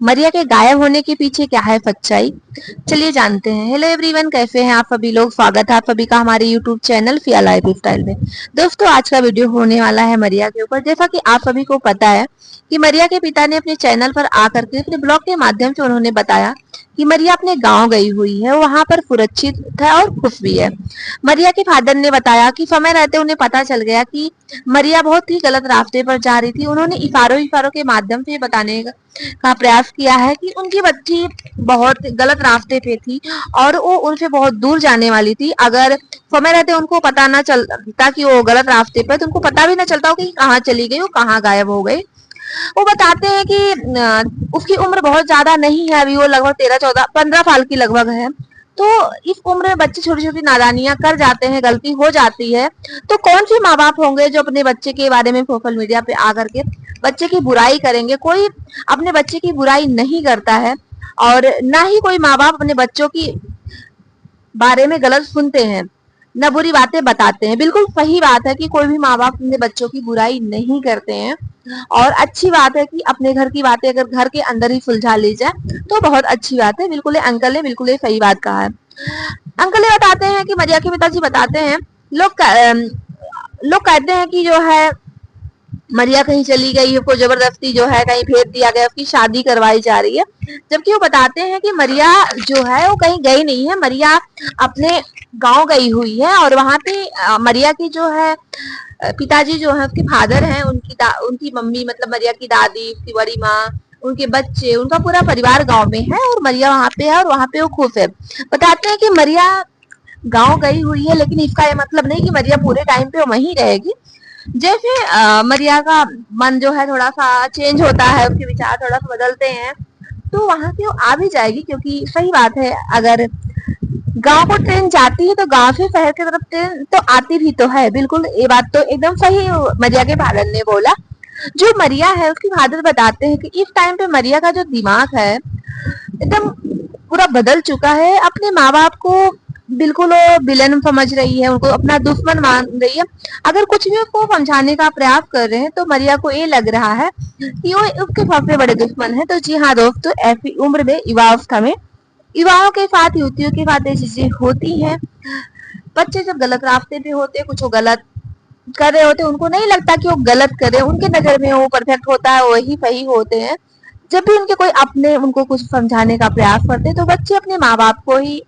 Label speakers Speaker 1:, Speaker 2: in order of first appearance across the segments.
Speaker 1: मरिया के गायब होने के पीछे क्या है सच्चाई, चलिए जानते हैं। हेलो एवरीवन, कैसे हैं आप सभी लोग। स्वागत है आप सभी का हमारे यूट्यूब चैनल फिया लाइफ स्टाइल में। दोस्तों, आज का वीडियो होने वाला है मरिया के ऊपर। जैसा कि आप सभी को पता है कि मरिया के पिता ने अपने चैनल पर आकर के अपने ब्लॉग के माध्यम से उन्होंने बताया कि मरिया अपने गांव गई हुई है, वहां पर सुरक्षित है और खुश भी है। मरिया के फादर ने बताया कि समय रहते उन्हें पता चल गया कि मरिया बहुत ही गलत रास्ते पर जा रही थी। उन्होंने इशारों के माध्यम से बताने का प्रयास किया है कि उनकी बच्ची बहुत गलत रास्ते पे थी और वो उनसे बहुत दूर जाने वाली थी। अगर समय रहते उनको पता ना चलता कि वो गलत रास्ते पे, तो उनको पता भी ना चलता हो कि कहाँ चली गई, वो कहाँ गायब हो गई। वो बताते हैं कि उसकी उम्र बहुत ज्यादा नहीं है, अभी वो लगभग 13-14-15 साल की लगभग है। तो इस उम्र में बच्चे छोटी छोटी नादानियां कर जाते हैं, गलती हो जाती है। तो कौन से माँ बाप होंगे जो अपने बच्चे के बारे में सोशल मीडिया पे आकर के बच्चे की बुराई करेंगे। कोई अपने बच्चे की बुराई नहीं करता है और ना ही कोई माँ बाप अपने बच्चों की बारे में गलत सुनते हैं, न बुरी बातें बताते हैं। बिल्कुल सही बात है कि कोई भी माँ बाप अपने बच्चों की बुराई नहीं करते हैं और अच्छी बात है कि अपने घर की बातें अगर घर के अंदर ही सुलझा ली जाए तो बहुत अच्छी बात है। बिल्कुल अंकल ने बिल्कुल सही बात कहा है। अंकल ये बताते हैं कि मरिया के पिताजी बताते हैं, लोग कहते हैं कि जो है मरिया कहीं चली गई, उसको जबरदस्ती जो है कहीं भेज दिया गया, उसकी शादी करवाई जा रही है। जबकि वो बताते हैं कि मरिया जो है वो कहीं गई नहीं है, मरिया अपने गांव गई हुई है और वहां पे मरिया की जो है पिताजी जो है उसके फादर हैं, उनकी मम्मी मतलब मरिया की दादी, उसकी बड़ी माँ, उनके बच्चे, उनका पूरा परिवार गांव में है और मरिया वहां पे है और वहां पे वो खुश है। बताते हैं कि मरिया गांव गई हुई है, लेकिन इसका ये मतलब नहीं कि मरिया पूरे टाइम पे वहीं रहेगी। जैसे मरिया का मन जो है थोड़ा सा चेंज होता है, उसके विचार थोड़ा सा बदलते हैं, तो वहां से वो आ भी जाएगी। क्योंकि सही बात है, अगर गांव को ट्रेन जाती है तो गांव से शहर की तरफ ट्रेन तो आती भी तो है। बिल्कुल ये बात तो एकदम सही मरिया के फादर ने बोला। जो मरिया है उसके फादर बताते हैं कि इस टाइम पे मरिया का जो दिमाग है एकदम पूरा बदल चुका है। अपने माँ बाप को बिल्कुल वो विलन समझ रही है, उनको अपना दुश्मन मान रही है। अगर कुछ भी उसको समझाने का प्रयास कर रहे हैं तो मरिया को ये लग रहा है कि वो उसके सबसे बड़े दुश्मन है। तो जी हाँ दोस्तों, ऐसी उम्र में युवावस्था में युवाओं के साथ युवतियों के साथ ये चीजें होती हैं। बच्चे जब गलत रास्ते पे होते, कुछ वो गलत कर रहे होते, उनको नहीं लगता कि वो गलत करे, उनके नजर में वो परफेक्ट होता है, वही सही होते हैं। जब भी उनके कोई अपने उनको कुछ समझाने का प्रयास करते तो बच्चे अपने माँ बाप को ही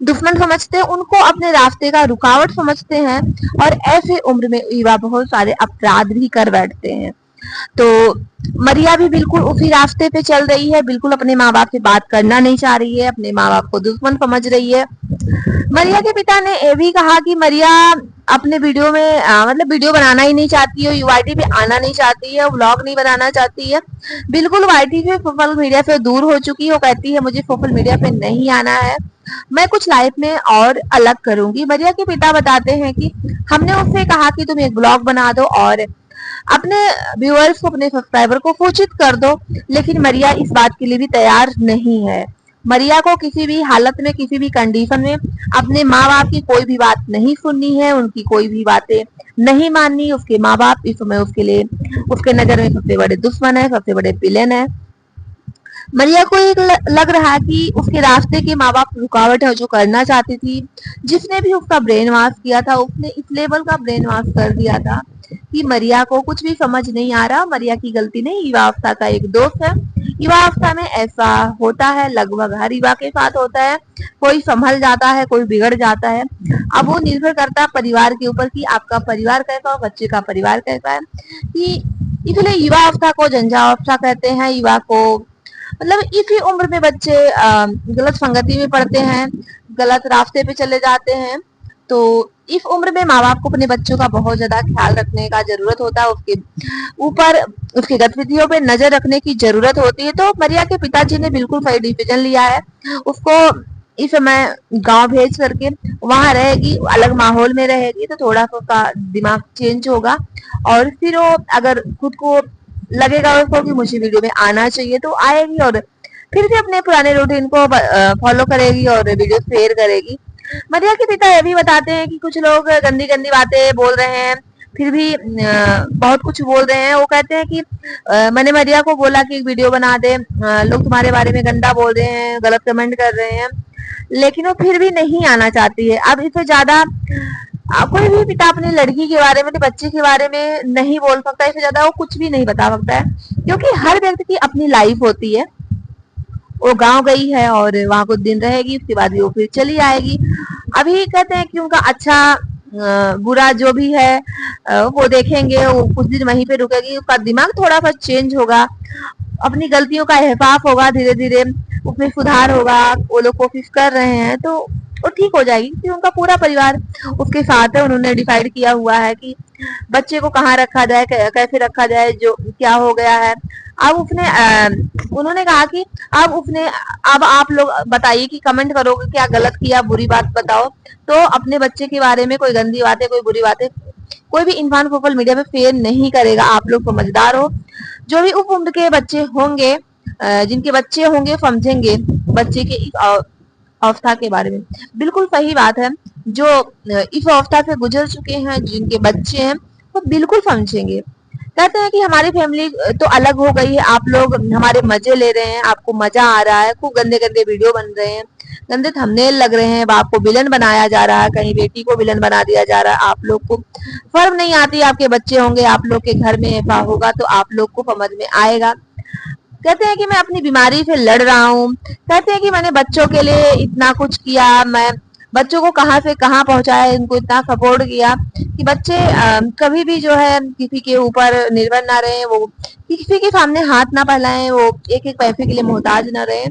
Speaker 1: दुश्मन समझते हैं, उनको अपने रास्ते का रुकावट समझते हैं और ऐसे उम्र में युवा बहुत सारे अपराध भी कर बैठते हैं। तो मरिया भी बिल्कुल उसी रास्ते पे चल रही है, बिल्कुल अपने माँ बाप से बात करना नहीं चाह रही है, अपने माँ बाप को दुश्मन समझ रही है। मरिया के पिता ने ये भी कहा कि मरिया अपने वीडियो में मतलब वीडियो बनाना ही नहीं चाहती है, यूआईटी पे आना नहीं चाहती है, व्लॉग नहीं बनाना चाहती है। बिल्कुल वाईटी से सोशल मीडिया से दूर हो चुकी है। वो कहती है मुझे सोशल मीडिया पे नहीं आना है, मैं कुछ लाइफ में और अलग करूंगी। मरिया के पिता बताते हैं कि हमने उससे कहा कि तुम एक ब्लॉग बना दो और अपने व्यूअर्स को, अपने सब्सक्राइबर को सूचित कर दो, लेकिन मरिया इस बात के लिए भी तैयार नहीं है। मरिया को किसी भी हालत में, किसी भी कंडीशन में अपने माँ बाप की कोई भी बात नहीं सुननी है, उनकी कोई भी बातें नहीं माननी। उसके माँ बाप इस समय उसके लिए, उसके नजर में सबसे बड़े दुश्मन है, सबसे बड़े विलेन है। मरिया को एक लग रहा है कि उसके रास्ते के माँ बाप रुकावट है, जो करना चाहती थी। जिसने भी उसका ब्रेन वॉश किया था, उसने इस लेवल का ब्रेन वॉश कर दिया था कि मरिया को कुछ भी समझ नहीं आ रहा। मरिया की गलती नहीं, युवावस्था का एक दोष है। युवावस्था में ऐसा होता है, लगभग हर युवा के साथ होता है। कोई संभल जाता है, कोई बिगड़ जाता है। अब वो निर्भर करता है परिवार के ऊपर कि आपका परिवार कैसा हो, बच्चे का परिवार कैसा है। कि इसलिए युवावस्था को झंझावस्था कहते हैं। युवा को मतलब इसी उम्र में बच्चे गलत संगति में पड़ते हैं, गलत रास्ते पे चले जाते हैं। तो इस उम्र में माँ बाप को अपने बच्चों का बहुत ज्यादा ख्याल रखने का जरूरत होता है, उसके ऊपर उसकी गतिविधियों पे नजर रखने की जरूरत होती है। तो मरिया के पिताजी ने बिल्कुल सही डिसीजन लिया है। उसको इस समय गांव भेज करके वहां रहेगी, अलग माहौल में रहेगी, तो थोड़ा सा उसका दिमाग चेंज होगा और फिर वो अगर खुद को लगेगा उसको कि मुझे वीडियो में आना चाहिए तो आएगी और फिर से अपने पुराने रूटीन को फॉलो करेगी और वीडियो शेयर करेगी। मरिया के पिता ये भी बताते हैं कि कुछ लोग गंदी गंदी बातें बोल रहे हैं, फिर भी बहुत कुछ बोल रहे हैं। वो कहते हैं कि मैंने मरिया को बोला कि एक वीडियो बना दे, लोग तुम्हारे बारे में गंदा बोल रहे हैं, गलत कमेंट कर रहे हैं, लेकिन वो फिर भी नहीं आना चाहती है। अब इससे ज्यादा कोई भी पिता अपनी लड़की के बारे में, अपने बच्चे के बारे में नहीं बोल सकता, इससे ज्यादा वो कुछ भी नहीं बता सकता है, क्योंकि हर व्यक्ति की अपनी लाइफ होती है। वो गांव गई है और वहां कुछ दिन रहेगी, उसके बाद वो फिर चली आएगी। अभी कहते हैं कि उनका अच्छा बुरा जो भी है वो देखेंगे, वो कुछ दिन वहीं पे रुकेगी, उसका दिमाग थोड़ा सा चेंज होगा, अपनी गलतियों का एहसास होगा, धीरे धीरे उसमें सुधार होगा। वो लोग कोशिश कर रहे हैं तो वो ठीक हो जाएगी, क्योंकि उनका पूरा परिवार उसके साथ है। उन्होंने डिसाइड किया हुआ है कि बच्चे को कहाँ रखा जाए, कैसे रखा जाए, जो क्या हो गया है। अब उसने उन्होंने कहा कि अब आप लोग बताइए कि कमेंट करोगे क्या गलत किया, बुरी बात बताओ। तो अपने बच्चे के बारे में कोई गंदी बातें, कोई बुरी बातें कोई भी इंसान सोशल मीडिया पे शेयर नहीं करेगा। आप लोग समझदार हो, जो भी उप उम्र के बच्चे होंगे, जिनके बच्चे होंगे, समझेंगे बच्चे के इस अवस्था के बारे में। बिल्कुल सही बात है, जो इस अवस्था से गुजर चुके हैं, जिनके बच्चे हैं, वो बिल्कुल समझेंगे। कहते हैं कि हमारी फैमिली तो अलग हो गई है, आप लोग हमारे मजे ले रहे हैं, आपको मजा आ रहा है, खूब गंदे गंदे वीडियो बन रहे हैं, गंदे थंबनेल लग रहे हैं, बाप को विलन बनाया जा रहा है, कहीं बेटी को विलन बना दिया जा रहा है। आप लोग को फर्क नहीं आती, आपके बच्चे होंगे, आप लोग के घर में ऐसा होगा तो आप लोग को समझ में आएगा। कहते हैं कि मैं अपनी बीमारी से लड़ रहा हूँ, कहते हैं कि मैंने बच्चों के लिए इतना कुछ किया, मैं बच्चों को कहाँ से कहाँ पहुंचाया, इनको इतना सपोर्ट किया कि बच्चे कभी भी जो है किसी के ऊपर निर्भर ना रहे, वो किसी के सामने हाथ ना फैलाएं, वो एक एक पैसे के लिए मोहताज ना रहे।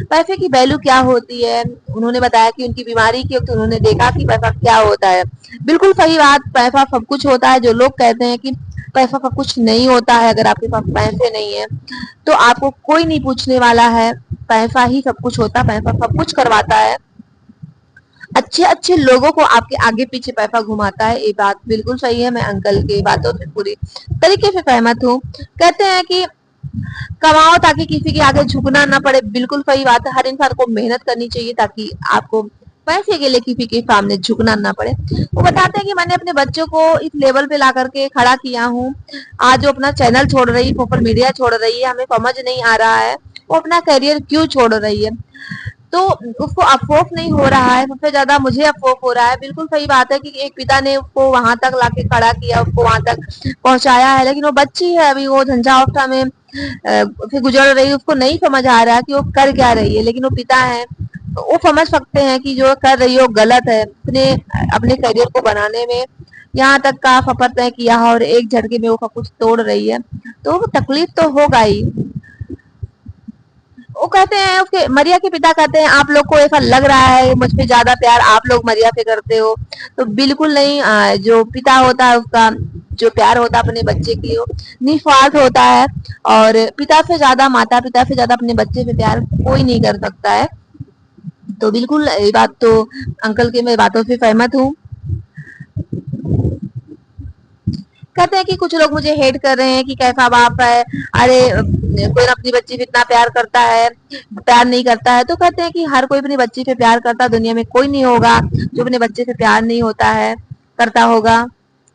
Speaker 1: पैसे की वैल्यू क्या होती है, उन्होंने बताया कि उनकी बीमारी के वक्त उन्होंने देखा कि पैसा क्या होता है। बिल्कुल सही बात, पैसा सब कुछ होता है। जो लोग कहते हैं कि पैसा सब कुछ नहीं होता है, अगर आपके पास पैसे नहीं है तो आपको कोई नहीं पूछने वाला है, पैसा ही सब कुछ होता है, पैसा सब कुछ करवाता है, अच्छे अच्छे लोगों को आपके आगे पीछे पैसा घुमाता है। ये बात बिल्कुल सही है, मैं अंकल की बातों से पूरी तरीके से सहमत हूँ। कहते हैं कि कमाओ ताकि किसी के आगे झुकना ना पड़े, बिल्कुल सही बात है। हर इंसान को मेहनत करनी चाहिए ताकि आपको पैसे के लिए किसी के सामने झुकना ना पड़े। वो बताते हैं कि मैंने अपने बच्चों को इस लेवल पे ला करके खड़ा किया हूँ, आज वो अपना चैनल छोड़ रही, सोशल मीडिया छोड़ रही है, हमें समझ नहीं आ रहा है वो अपना करियर क्यों छोड़ रही है। तो उसको अफसोस नहीं हो रहा है, सबसे ज्यादा मुझे अफसोस हो रहा है। बिल्कुल सही बात है कि एक पिता ने उसको वहां तक लाके खड़ा किया, उसको वहां तक पहुंचाया है, लेकिन वो बच्ची है, अभी वो झंझावटा में फिर गुजर रही है, उसको नहीं समझ आ रहा है कि वो कर क्या रही है। लेकिन वो पिता है तो वो समझ सकते हैं कि जो कर रही है वो गलत है, अपने अपने करियर को बनाने में यहाँ तक का सफर तय किया और एक झटके में वो सब कुछ तोड़ रही है, तो तकलीफ तो होगा ही। वो कहते हैं, उसके मरिया के पिता कहते हैं आप लोग को ऐसा लग रहा है मुझ पे ज्यादा प्यार आप लोग मरिया पे करते हो, तो बिल्कुल नहीं। जो पिता होता है उसका जो प्यार होता है अपने बच्चे के लिए वो निस्वार्थ होता है, और पिता से ज्यादा, माता पिता से ज्यादा अपने बच्चे पे प्यार कोई नहीं कर सकता है। तो बिल्कुल ये बात तो अंकल के मैं बातों से सहमत हूँ। कहते हैं कि कुछ लोग मुझे हेट कर रहे हैं कि कैसा बाप है, अरे कोई अपनी बच्ची पे इतना प्यार करता है, प्यार नहीं करता है। तो कहते हैं कि हर कोई अपनी बच्ची पे प्यार करता है, दुनिया में कोई नहीं होगा जो अपने बच्चे से प्यार नहीं होता है, करता होगा।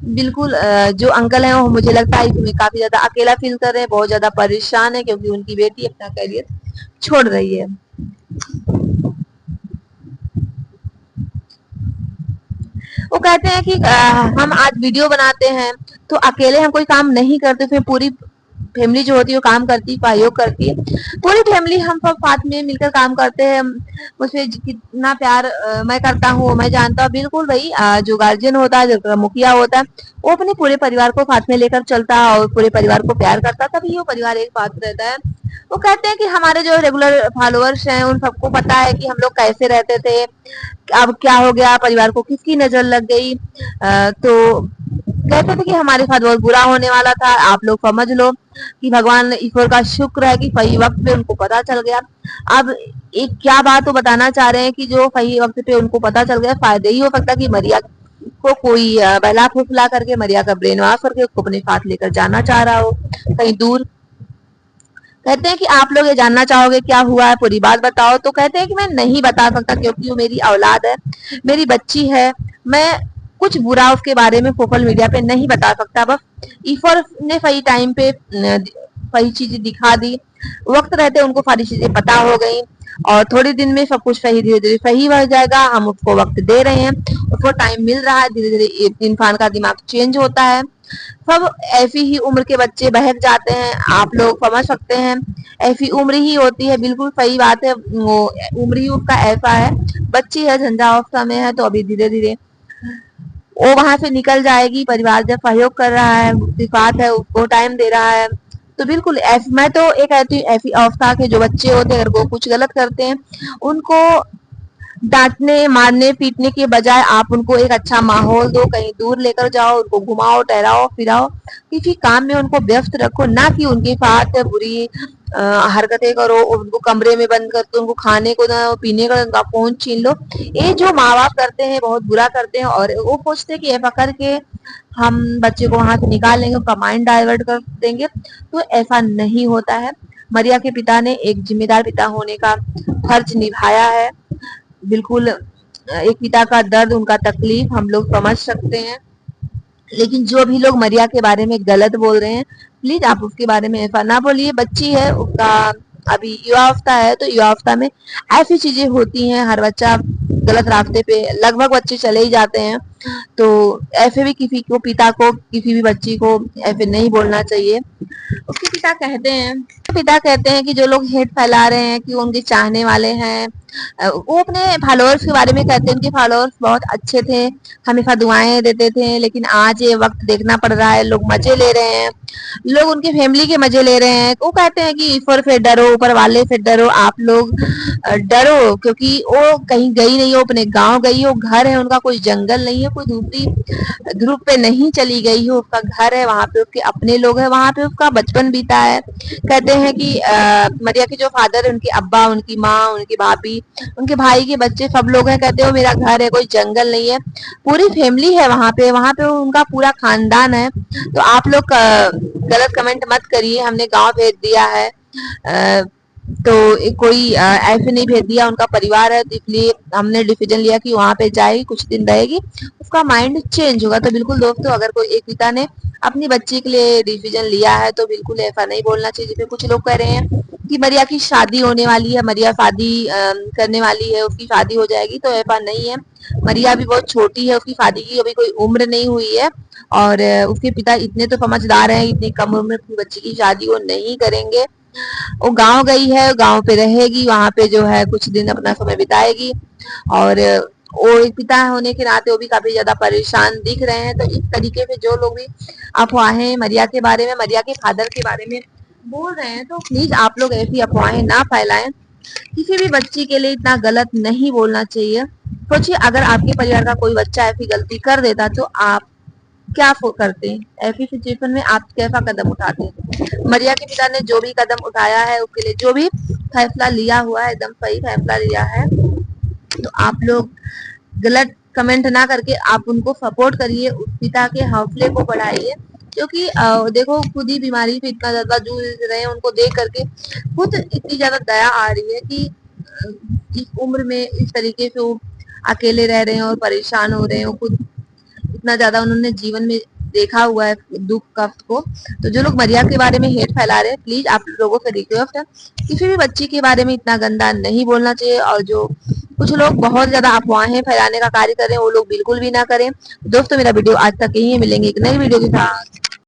Speaker 1: बिल्कुल जो अंकल है वो मुझे लगता है इसमें काफी ज्यादा अकेला फील कर रहे हैं, बहुत ज्यादा परेशान है, क्योंकि उनकी बेटी अपना करियर छोड़ रही है। वो कहते हैं कि हम आज वीडियो बनाते हैं तो अकेले हम कोई काम नहीं करते, फिर पूरी फैमिली जो होती है वो काम करती है, सहयोग करती है, पूरी फैमिली हम सब साथ में मिलकर काम करते हैं। मुझे कितना प्यार मैं करता हूँ मैं जानता हूँ। बिल्कुल भाई, जो गार्जियन होता है, जो मुखिया होता है, वो अपने पूरे परिवार को साथ में लेकर चलता है और पूरे परिवार को प्यार करता है, तभी वो परिवार एक साथ रहता है। वो कहते हैं कि हमारे जो रेगुलर फॉलोअर्स हैं उन सबको पता है कि हम लोग कैसे रहते थे, अब क्या हो गया, परिवार को किसकी नजर लग गई। तो कहते थे कि हमारे साथ बहुत बुरा होने वाला था, आप लोग समझ लो कि भगवान ईश्वर का शुक्र है कि सही वक्त पे उनको पता चल गया। अब एक क्या बात वो बताना चाह रहे हैं कि जो सही वक्त पे उनको पता चल गया, फायदे ही हो सकता कि मरिया को कोई बहला फुसला करके, मरिया का ब्रेन वॉश करके उसको अपने साथ लेकर जाना चाह रहा हो कहीं दूर। कहते हैं कि आप लोग ये जानना चाहोगे क्या हुआ है, पूरी बात बताओ। तो कहते हैं कि मैं नहीं बता सकता क्योंकि वो मेरी औलाद है, मेरी बच्ची है, मैं कुछ बुरा उसके बारे में सोशल मीडिया पे नहीं बता सकता। बस ईश्वर ने सही टाइम पे सही चीजें दिखा दी, वक्त रहते उनको सारी चीजें पता हो गई और थोड़े दिन में सब कुछ सही धीरे धीरे सही हो जाएगा। हम उसको वक्त दे रहे हैं, उसको टाइम मिल रहा है, धीरे धीरे इंसान का दिमाग चेंज होता है। सब ऐसी ही उम्र के बच्चे बहक जाते हैं, आप लोग समझ सकते हैं, ऐसी उम्र ही होती है, बिल्कुल सही बात है। वो उम्र ही उसका ऐसा है, बच्ची है, झंझावस्था में है, तो अभी धीरे धीरे वो वहां से निकल जाएगी। परिवार जब सहयोग कर रहा है, विश्वास है, उसको टाइम दे रहा है, तो बिल्कुल मैं तो एक ऐसी अवस्था के जो बच्चे होते हैं, अगर वो कुछ गलत करते हैं, उनको डांटने मारने पीटने के बजाय आप उनको एक अच्छा माहौल दो, कहीं दूर लेकर जाओ, उनको घुमाओ टहराओ फिराओ, किसी काम में उनको व्यस्त रखो, ना कि उनके साथ बुरी हरकतें करो, उनको कमरे में बंद कर दो, उनको खाने को ना पीने का उनका फोन छीन लो। ये जो माँ बाप करते हैं बहुत बुरा करते हैं और वो सोचते हैं कि ऐसा करके हम बच्चे को वहां से निकाल लेंगे, उसका माइंड डाइवर्ट कर देंगे, तो ऐसा नहीं होता है। मरिया के पिता ने एक जिम्मेदार पिता होने का फर्ज निभाया है। बिल्कुल एक पिता का दर्द, उनका तकलीफ हम लोग समझ सकते हैं, लेकिन जो भी लोग मरिया के बारे में गलत बोल रहे हैं, प्लीज आप उसके बारे में ऐसा ना बोलिए। बच्ची है, उसका अभी युवावस्था है, तो युवावस्था में ऐसी चीजें होती हैं, हर बच्चा गलत रास्ते पे, लगभग बच्चे चले ही जाते हैं, तो ऐसे भी किसी को पिता को किसी भी बच्ची को ऐसे नहीं बोलना चाहिए। उसके पिता कहते हैं कि जो लोग हेट फैला रहे हैं कि वो उनके चाहने वाले हैं, वो अपने फॉलोअर्स के बारे में कहते हैं उनके फॉलोअर्स बहुत अच्छे थे, हमेशा दुआएं देते थे, लेकिन आज ये वक्त देखना पड़ रहा है, लोग मजे ले रहे हैं, लोग उनके फैमिली के मजे ले रहे हैं। वो कहते हैं कि ईश्वर से डरो, ऊपर वाले से डरो, आप लोग डरो, क्योंकि वो कहीं गई नहीं हो, अपने गांव गई हो, घर है उनका, कोई जंगल नहीं है, कोई दूसरी ध्रुव पे नहीं चली गई हो, उसका घर है, वहां पे उसके अपने लोग हैं, वहां पे उसका बचपन बीता है। कहते हैं कि मरिया के जो फादर है, उनकी अब्बा, उनकी माँ, उनकी भाभी, उनके भाई के बच्चे, सब लोग हैं, कहते हो मेरा घर है, कोई जंगल नहीं है, पूरी फैमिली है वहां पे उनका पूरा खानदान है। तो आप लोग गलत कमेंट मत करिए, हमने गांव भेज दिया है, तो कोई ऐसे नहीं भेज दिया, उनका परिवार है, तो इसलिए हमने डिसीजन लिया कि वहां पे जाएगी, कुछ दिन रहेगी, उसका माइंड चेंज होगा। तो बिल्कुल दोस्तों, अगर कोई एक पिता ने अपनी बच्ची के लिए डिसीजन लिया है, तो बिल्कुल ऐसा नहीं बोलना चाहिए। जैसे कुछ लोग कह रहे हैं कि मरिया की शादी होने वाली है, मरिया शादी करने वाली है, उसकी शादी हो जाएगी, तो ऐसा नहीं है। मरिया भी बहुत छोटी है, उसकी शादी की अभी कोई उम्र नहीं हुई है, और उसके पिता इतने तो समझदार हैं, इतनी कम उम्र में अपनी बच्ची की शादी वो नहीं करेंगे। वो गांव गई है, गांव पे रहेगी, वहां पे जो है कुछ दिन अपना समय बिताएगी, और वो एक पिता होने के नाते वो भी काफी ज्यादा परेशान दिख रहे हैं। तो इस तरीके से जो लोग भी अफवाहें मरिया के बारे में, मरिया के फादर के बारे में बोल रहे हैं, तो प्लीज आप लोग ऐसी अफवाहें ना फैलाएं, किसी भी बच्ची के लिए इतना गलत नहीं बोलना चाहिए। सोचिए, अगर आपके परिवार का कोई बच्चा ऐसी गलती कर देता, तो आप क्या करते हैं? ऐसी सिचुएशन में आप कैसा कदम उठाते हैं? मरिया के पिता ने जो भी कदम उठाया है, उसके लिए जो भी फैसला लिया हुआ है, एकदम सही फैसला लिया है। तो आप लोग गलत कमेंट ना करके आप उनको सपोर्ट करिए, उस पिता के हौसले को बढ़ाइए, क्योंकि देखो खुद ही बीमारी पे इतना ज्यादा जूझ रहे हैं, उनको देख करके खुद इतनी ज्यादा दया आ रही है कि इस उम्र में इस तरीके से वो अकेले रह रहे हैं और परेशान हो रहे हैं, खुद इतना ज्यादा उन्होंने जीवन में देखा हुआ है दुख कष्ट को। तो जो लोग मरिया के बारे में हेट फैला रहे हैं, प्लीज आप लोगों से रिक्वेस्ट है, किसी भी बच्ची के बारे में इतना गंदा नहीं बोलना चाहिए, और जो कुछ लोग बहुत ज्यादा अफवाहें फैलाने का कार्य कर रहे हैं, वो लोग बिल्कुल भी ना करें। दोस्तों, मेरा वीडियो आज तक यही है, मिलेंगे एक नई वीडियो के साथ।